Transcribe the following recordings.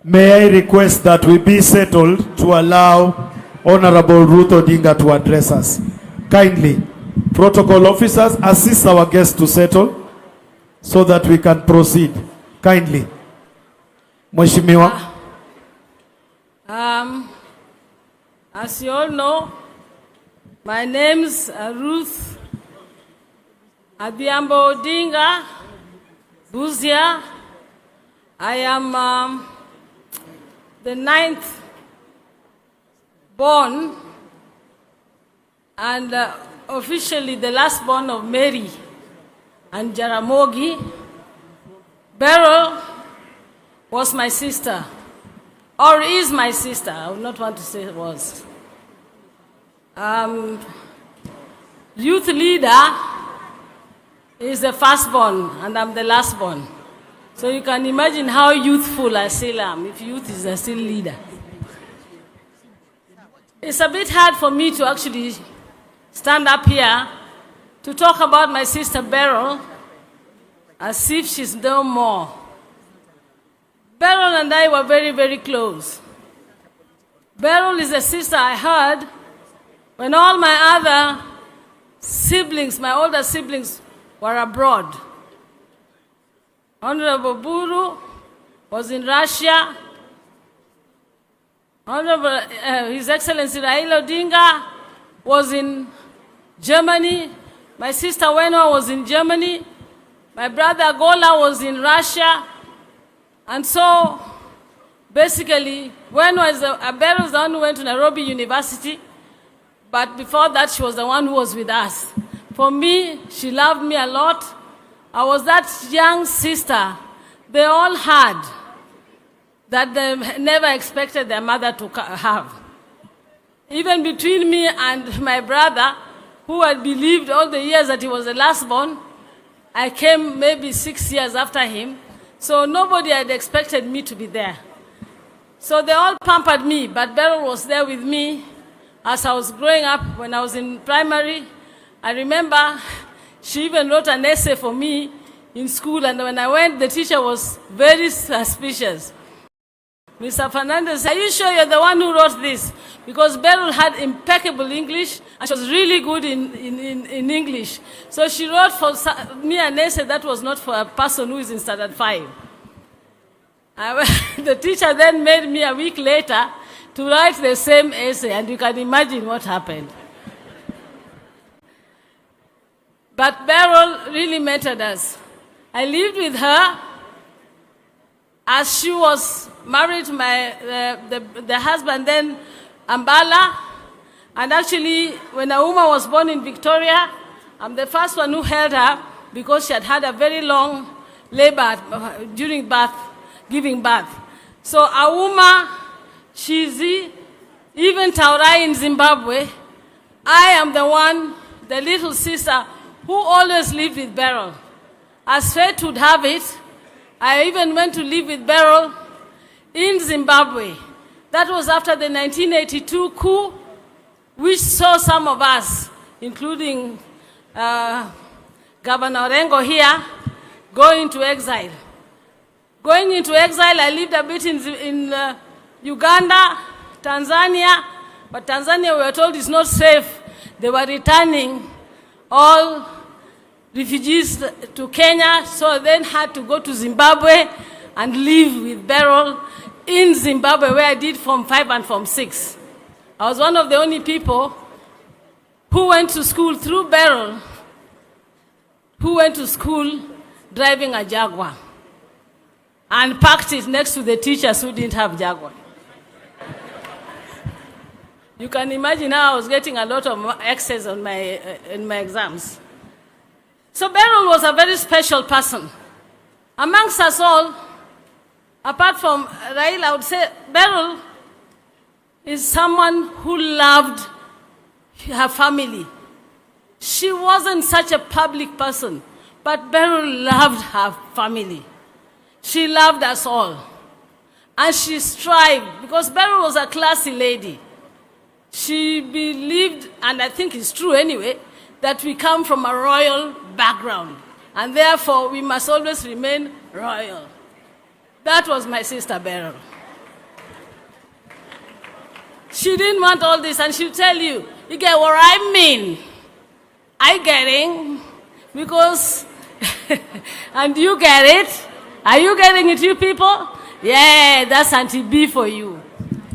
May I request that we be settled to allow Honorable Ruth Odinga to address us. Kindly, protocol officers, assist our guests to settle so that we can proceed. Kindly. Mheshimiwa. As you all know, my name's Ruth Odinga, Buzia. I am the 9th born and officially the last born of Mary and Jaramogi. Beryl was my sister, or is my sister. I would not want to say it was. Youth leader is the firstborn, and I'm the lastborn. So you can imagine how youthful I still am, if youth is the still leader. It's a bit hard for me to actually stand up here to talk about my sister Beryl as if she's no more. Beryl and I were very, very close. Beryl is a sister I had when all my other siblings, my older siblings, were abroad. Honorable Uhuru was in Russia. Honorable His Excellency Raila Odinga was in Germany. My sister Wenwa was in Germany. My brother Gola was in Russia. And so, basically, Wenwa is Beryl was the one who went to Nairobi University. But before that, she was the one who was with us. For me, she loved me a lot. I was that young sister they all had that they never expected their mother to have. Even between me and my brother, who had believed all the years that he was the lastborn, I came maybe 6 years after him, so nobody had expected me to be there. So they all pampered me, but Beryl was there with me as I was growing up. When I was in primary, I remember she even wrote an essay for me in school, and when I went, the teacher was very suspicious. Mr. Fernandez, are you sure you're the one who wrote this? Because Beryl had impeccable English, and she was really good in English. So she wrote for me an essay that was not for a person who is in standard 5. The teacher then made me a week later to write the same essay, and you can imagine what happened. But Beryl really mattered us. I lived with her as she was married to the husband then, Ambala. And actually, when Auma was born in Victoria, I'm the first one who held her because she had had a very long labor during birth, giving birth. So Auma, Chizi, even Taurai in Zimbabwe, I am the one, the little sister, who always lived with Beryl. As fate would have it, I even went to live with Beryl in Zimbabwe. That was after the 1982 coup, which saw some of us, including Governor Orengo here, go into exile. Going into exile, I lived a bit in Uganda, Tanzania, but Tanzania, we were told, is not safe. They were returning all refugees to Kenya, so I then had to go to Zimbabwe and live with Beryl in Zimbabwe, where I did Form 5 and Form 6. I was one of the only people who went to school through Beryl, who went to school driving a Jaguar and parked it next to the teachers who didn't have Jaguar. You can imagine how I was getting a lot of X's on in my exams. So Beryl was a very special person. Amongst us all, apart from Raila, I would say Beryl is someone who loved her family. She wasn't such a public person, but Beryl loved her family. She loved us all. And she strived, because Beryl was a classy lady. She believed, and I think it's true anyway, that we come from a royal background, and therefore we must always remain royal. That was my sister Beryl. She didn't want all this, and she'll tell you, you get what I mean. I getting, because, and you get it. Are you getting it, you people? Yeah, that's Auntie B for you.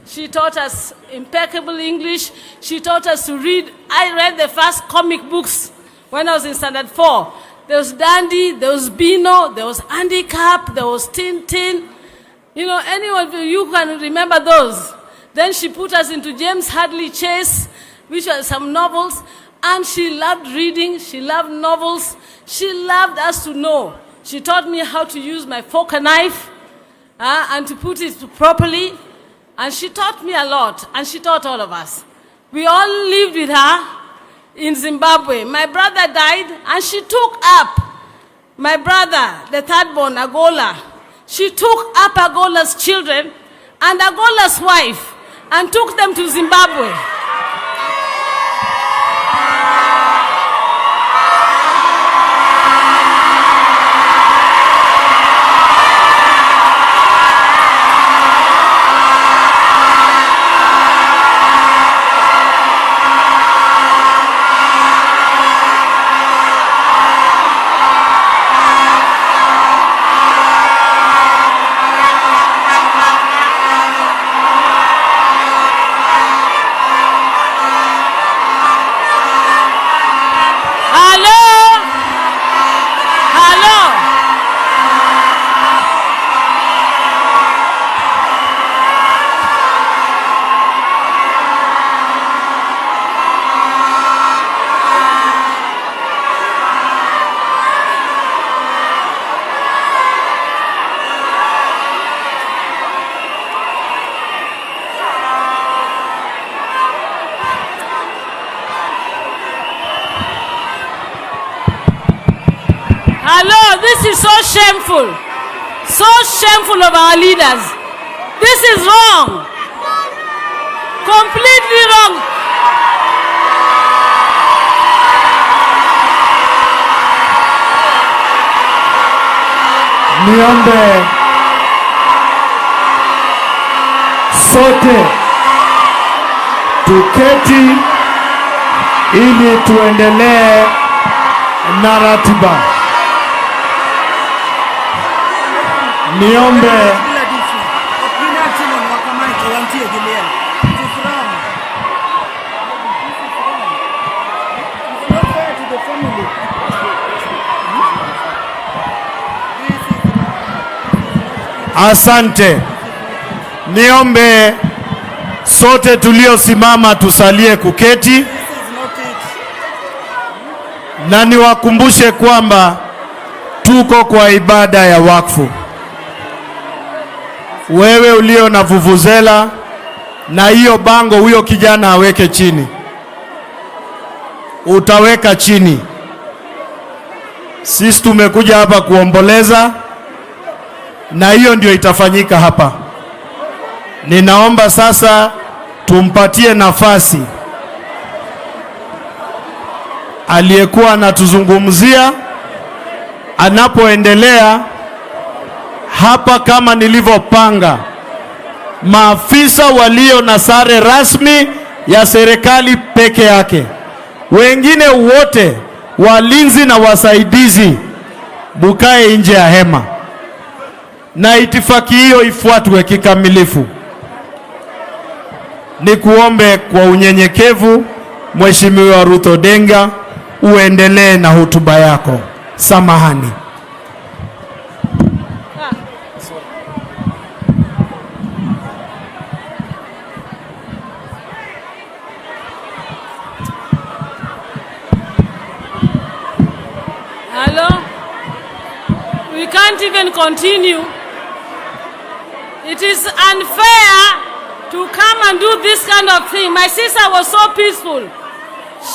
She taught us impeccable English. She taught us to read. I read the first comic books when I was in standard 4. There was Dandy, there was Bino, there was Andy Cap, there was Tintin. You know, anyone of you can remember those. Then she put us into James Hadley Chase, which were some novels. And she loved reading, she loved novels. She loved us to know. She taught me how to use my fork and knife and to put it properly. And she taught me a lot, and she taught all of us. We all lived with her in Zimbabwe. My brother died, and she took up my brother, the third born, Agola. She took up Agola's children and Agola's wife and took them to Zimbabwe. Hello, this is so shameful. So shameful of our leaders. This is wrong. Completely wrong. Niombe sote tuketi ili tuendelee na ratiba. Niombe asante. Niombe sote tuliosimama tusalie kuketi, na niwakumbushe kwamba tuko kwa ibada ya wakfu. Wewe ulio na vuvuzela na hiyo bango, huyo kijana aweke chini. Utaweka chini. Sisi tumekuja hapa kuomboleza, na hiyo ndio itafanyika hapa. Ninaomba sasa tumpatie nafasi aliyekuwa anatuzungumzia anapoendelea hapa. Kama nilivyopanga, maafisa walio na sare rasmi ya serikali peke yake, wengine wote walinzi na wasaidizi bukae nje ya hema, na itifaki hiyo ifuatwe kikamilifu. Nikuombe kwa unyenyekevu, Mheshimiwa Ruth Odinga, uendelee na hotuba yako. Samahani. Hello? We can't even continue. It is unfair to come and do this kind of thing. My sister was so peaceful.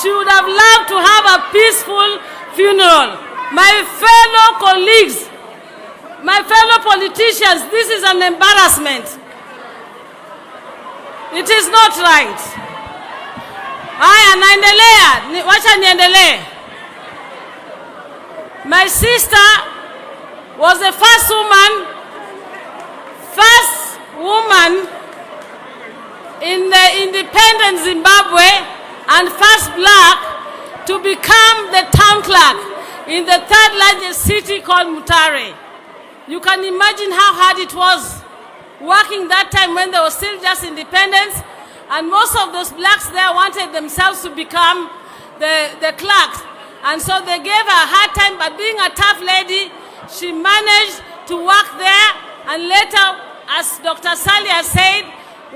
She would have loved to have a peaceful funeral. My fellow colleagues, my fellow politicians, this is an embarrassment. It is not right. Haya, naendelea. Wacha niendelee. My sister was the first woman in the independent Zimbabwe and first black to become the town clerk in the third largest city called Mutahi. You can imagine how hard it was working that time when they were still just independence, and most of those blacks there wanted themselves to become the clerks. And so they gave her a hard time, but being a tough lady, she managed to work there, and later, as Dr. Salia said,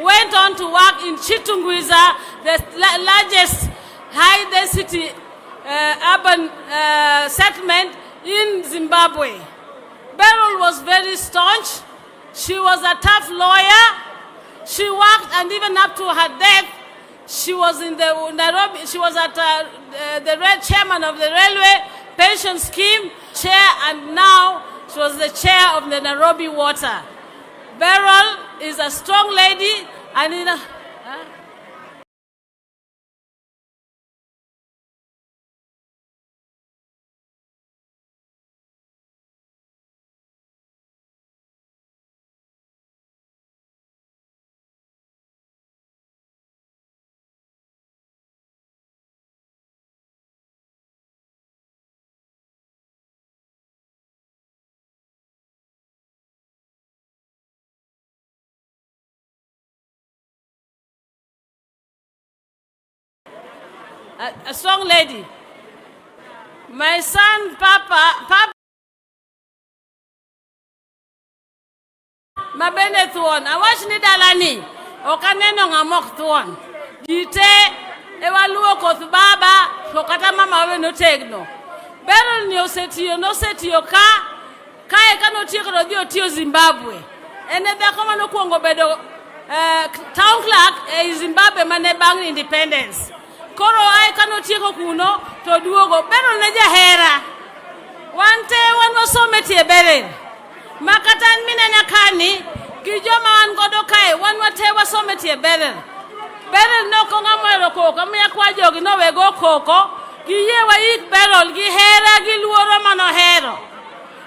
went on to work in Chitungwiza, the largest high-density urban settlement in Zimbabwe. Beryl was very staunch. She was a tough lawyer. She worked, and even up to her death, she was in the Nairobi. She was at the chairman of the railway pension scheme chair, and now she was the chair of the Nairobi Water. Beryl is a strong lady, and in a strong lady. My son, Papa, Mabene Thuon, I watch Nidalani, Okaneno Ngamok Thuon. Dite, Ewaluo Kothbaba, Lokata Mama no Tegno. Beryl no setio ka ekano tieko rodio tio Zimbabwe. Ene da koma no kuongo bedo town clerk e Zimbabwe mane bang independence. Koro ai kano tieko kuno to duogo. Beryl ne jahera. Wante wan wasometie Beryl. Makatan minena kani kijoma wan godo kae wan wate wasometie Beryl. Beryl no konga mwero koko miya kwa jogi no wego koko giye wa yik Beryl gi hera gi luoro mano hero.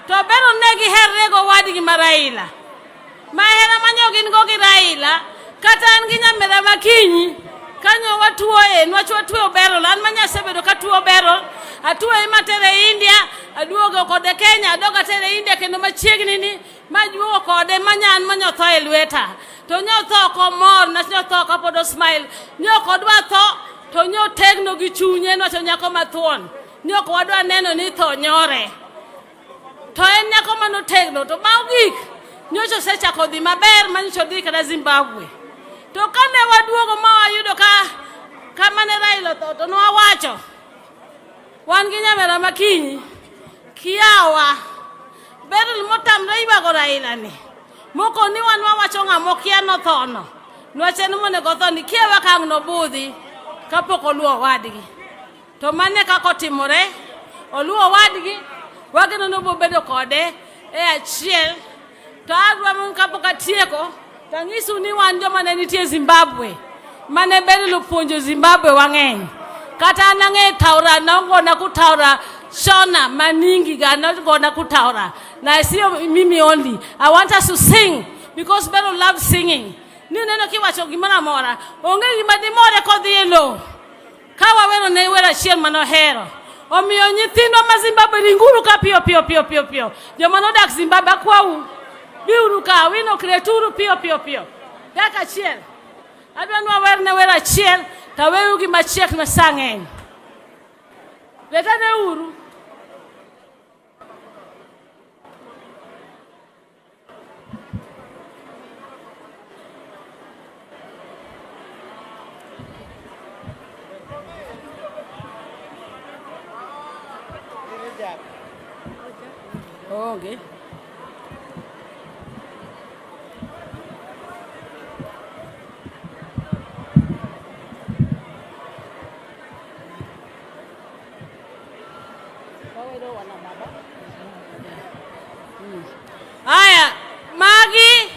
To Beryl ne gi herrego wadi gi Raila. Ma hera manyo gin go gi Raila kata an gi nyamera makinyi kanyo watuoe nwacho watuo Beryl an manya sebedo katuo Beryl atuo imatere India aduogo kode Kenya adoga tere India kendo machiegni ni majuo kode manyan manyo tho e lweta to nyo tho ko mor na nyo tho ka podo smile nyo kodwa tho to nyo tegno gi chunye no to nyako mathuon nyo ko wadwa neno ni tho nyore to en nyako mano tegno to bawgik nyocho secha kodhi maber manyo dhi kada Zimbabwe to kane waduogo ma ayudo ka mane Raila to no awacho wan gi nyamera makinyi kiawa Beryl motamre ibago Raila ni moko ni wan wawacho ng'amo kia no thono nwache ni mone go thoni kiewa kang no budhi kapok oluo wadgi to mane kako timore oluo wadgi wageno no bobedo kode e achiel to adwa mon kapok atieko tangisu ni wan joma ne nitie Zimbabwe mane Beryl puonjo Zimbabwe wang'eny kata nange taura nangona kutaura Shona maningi gana gona kutaura na sio mimi only. I want us to sing because Beryl loves singing. Ni neno kiwacho gimana mora onge gima di more kodhi elo kawa wero ne wera chiel mano hero omiyo nyithindo ma Zimbabwe ringuru ka pio joma no dak Zimbabwe kwau biuru ka wino kreturu pio daka chiel adwa nwa wer ne wera chiel ta weru gi machiek na sangen leta ne uru okay. Aya, magi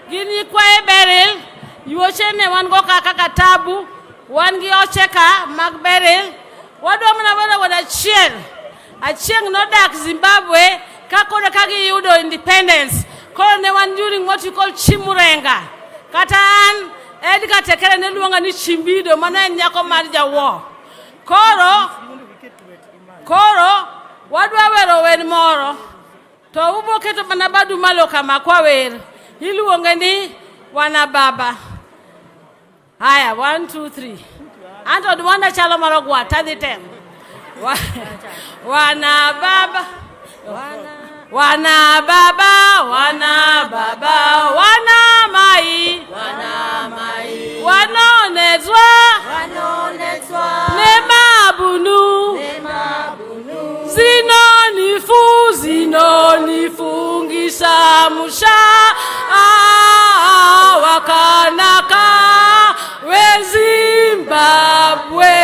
gini kwa Beryl yuochene wan go kaka katabu wan gi ocheka mag Beryl wadwa mna wada achieng no dak Zimbabwe kakore kagi yudo independence koro ne wan during what you call chimurenga kata an Edgar Tekere ne luonga ni Chimbido, mana en nyako mar jawo. Koro wadwa wero wer moro. To ubo keto mana badu malo kama kwa wer. Iluonge ni wana baba. Haya, 1, 2, 3. Anto duwana chalo marogwa, tadhi tem. Wana baba. Wana baba, wana baba, wana mai. Wanonezwa. Nemabunu. Zinonifungisha musha. Wakanaka we Zimbabwe.